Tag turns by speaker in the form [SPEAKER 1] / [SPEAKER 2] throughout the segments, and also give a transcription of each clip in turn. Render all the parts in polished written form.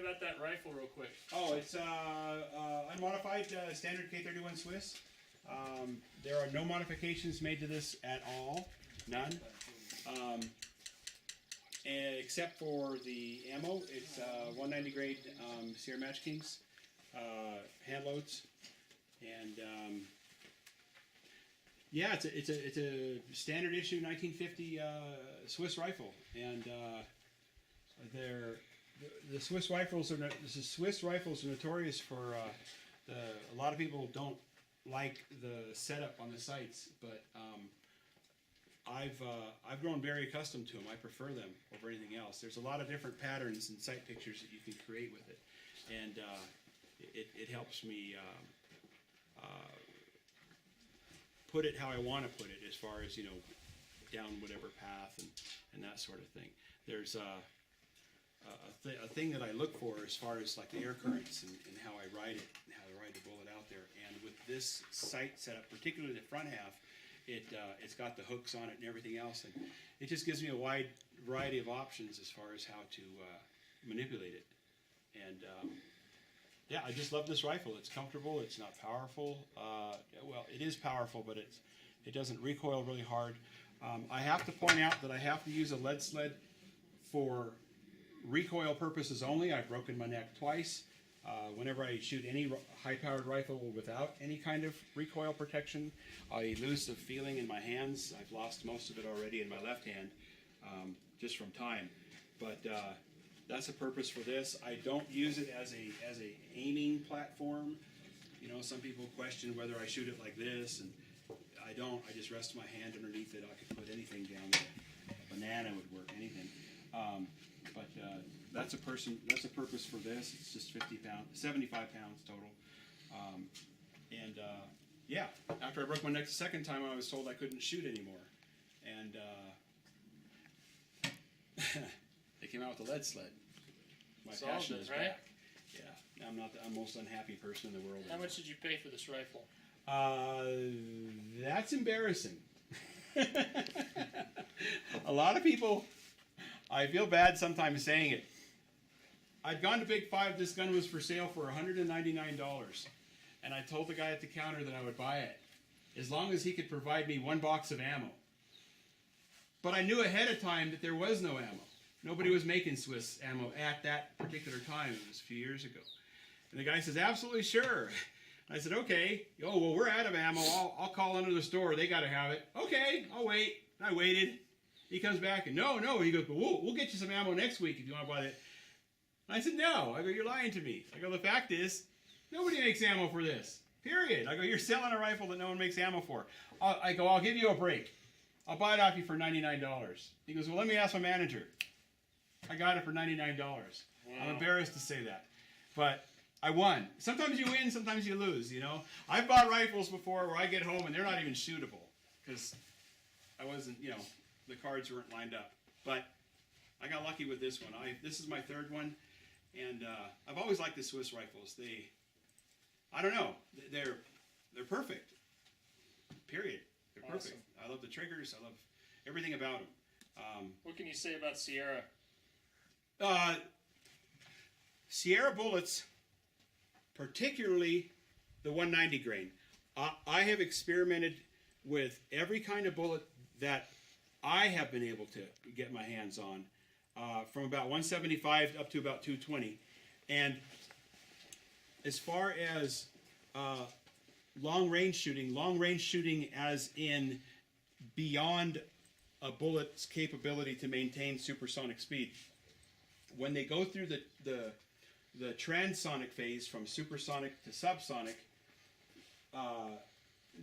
[SPEAKER 1] about that rifle real quick.
[SPEAKER 2] Oh, it's unmodified standard K31 Swiss. There are no modifications made to this at all, none. Except for the ammo, it's 190 grade Sierra Match Kings hand loads, and yeah, it's a standard issue 1950 Swiss rifle, and the Swiss rifles are notorious for a lot of people don't like the setup on the sights, but I've grown very accustomed to them. I prefer them over anything else. There's a lot of different patterns and sight pictures that you can create with it, and it helps me put it how I want to put it, as far as, you know, down whatever path and that sort of thing. There's a thing that I look for as far as like the air currents and how I ride it, and how I ride the bullet out there. And with this sight setup, particularly the front half, it's got the hooks on it and everything else, and it just gives me a wide variety of options as far as how to manipulate it. And yeah, I just love this rifle. It's comfortable. It's not powerful. Well, it is powerful, but it doesn't recoil really hard. I have to point out that I have to use a lead sled for recoil purposes only. I've broken my neck twice. Whenever I shoot any high-powered rifle without any kind of recoil protection, I lose the feeling in my hands. I've lost most of it already in my left hand, just from time. But that's the purpose for this. I don't use it as a aiming platform. You know, some people question whether I shoot it like this, and I don't. I just rest my hand underneath it. I could put anything down there. A banana would work, anything. But that's a purpose for this. It's just 75 pounds total. And yeah, after I broke my neck the second time, I was told I couldn't shoot anymore. And they came out with a lead sled. My passion is back. Yeah, I'm not the most unhappy person in the world.
[SPEAKER 1] How much did you pay for this rifle?
[SPEAKER 2] That's embarrassing. A lot of people, I feel bad sometimes saying it. I'd gone to Big Five. This gun was for sale for $199, and I told the guy at the counter that I would buy it as long as he could provide me one box of ammo. But I knew ahead of time that there was no ammo. Nobody was making Swiss ammo at that particular time. It was a few years ago. And the guy says, absolutely sure. I said, okay. Oh, well, we're out of ammo. I'll call into the store. They got to have it. Okay, I'll wait. I waited. He comes back and no. He goes, but we'll get you some ammo next week if you want to buy it. I said, no. I go, you're lying to me. I go, the fact is, nobody makes ammo for this. Period. I go, you're selling a rifle that no one makes ammo for. I go, I'll give you a break. I'll buy it off you for $99. He goes, well, let me ask my manager. I got it for $99. Wow. I'm embarrassed to say that. But I won. Sometimes you win, sometimes you lose, you know. I've bought rifles before where I get home and they're not even shootable because I wasn't, you know, the cards weren't lined up. But I got lucky with this one. This is my third one, and I've always liked the Swiss rifles. I don't know, they're perfect. Period. They're perfect. Awesome. I love the triggers. I love everything about them.
[SPEAKER 1] What can you say about Sierra?
[SPEAKER 2] Sierra bullets, particularly the 190 grain. I have experimented with every kind of bullet that I have been able to get my hands on, from about 175 up to about 220. And as far as long-range shooting as in beyond a bullet's capability to maintain supersonic speed, when they go through the transonic phase from supersonic to subsonic,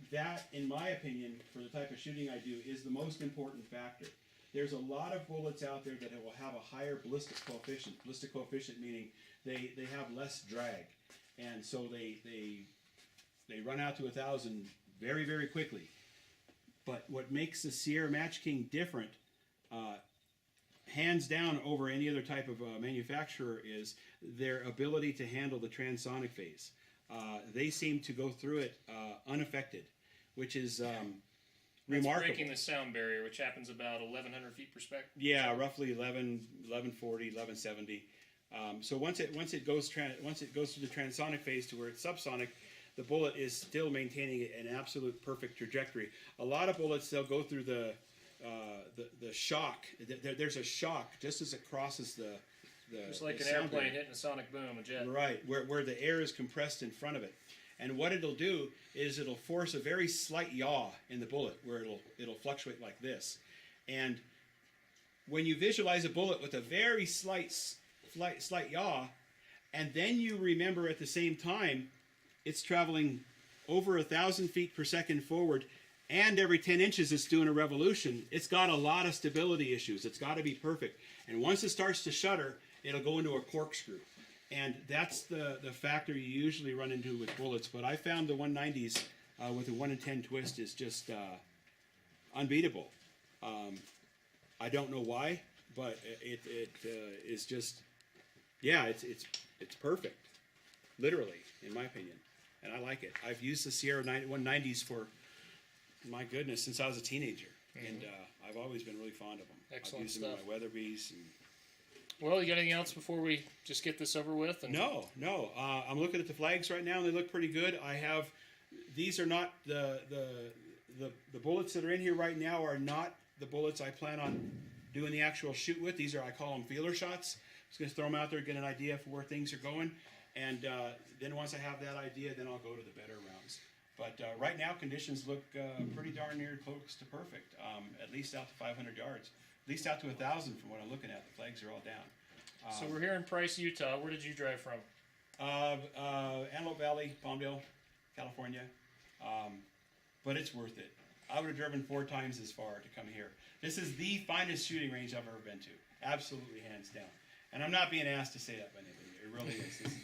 [SPEAKER 2] that, in my opinion, for the type of shooting I do, is the most important factor. There's a lot of bullets out there that will have a higher ballistic coefficient. Ballistic coefficient meaning they have less drag, and so they run out to 1,000 very, very quickly. But what makes the Sierra Match King different, hands down over any other type of manufacturer, is their ability to handle the transonic phase. They seem to go through it unaffected, which is remarkable.
[SPEAKER 1] Breaking the sound barrier, which happens about 1,100 feet per spec.
[SPEAKER 2] Yeah, roughly 1140, 1170. So once it goes through the transonic phase to where it's subsonic, the bullet is still maintaining an absolute perfect trajectory. A lot of bullets, they'll go through the shock. There's a shock just as it crosses the
[SPEAKER 1] Just like
[SPEAKER 2] the
[SPEAKER 1] an
[SPEAKER 2] sound
[SPEAKER 1] airplane
[SPEAKER 2] wave.
[SPEAKER 1] hitting a sonic boom, a jet.
[SPEAKER 2] Right, where the air is compressed in front of it. And what it'll do is it'll force a very slight yaw in the bullet, where it'll fluctuate like this. And when you visualize a bullet with a very slight yaw, and then you remember at the same time it's traveling over 1,000 feet per second forward, and every 10 inches it's doing a revolution, it's got a lot of stability issues. It's got to be perfect. And once it starts to shudder, it'll go into a corkscrew. And that's the factor you usually run into with bullets. But I found the 190s with a 1 in 10 twist is just unbeatable. I don't know why, but it is just, yeah, it's perfect, literally, in my opinion. And I like it. I've used the Sierra 190s for, my goodness, since I was a teenager. Mm-hmm. And I've always been really fond of them.
[SPEAKER 1] Excellent
[SPEAKER 2] I've used
[SPEAKER 1] stuff.
[SPEAKER 2] them in my Weatherbies. And
[SPEAKER 1] Well, you got anything else before we just get this over with? And
[SPEAKER 2] No. I'm looking at the flags right now, and they look pretty good. I have, these are not the bullets that are in here right now are not the bullets I plan on doing the actual shoot with. These are, I call them feeler shots. Just going to throw them out there, get an idea for where things are going. And then once I have that idea, then I'll go to the better rounds. But right now, conditions look pretty darn near close to perfect, at least out to 500 yards. At least out to 1,000 from what I'm looking at. The flags are all down.
[SPEAKER 1] So we're here in Bryce, Utah. Where did you drive from?
[SPEAKER 2] Antelope Valley, Palmdale, California. But it's worth it. I would have driven 4 times as far to come here. This is the finest shooting range I've ever been to. Absolutely, hands down. And I'm not being asked to say that by anybody. It really is. This is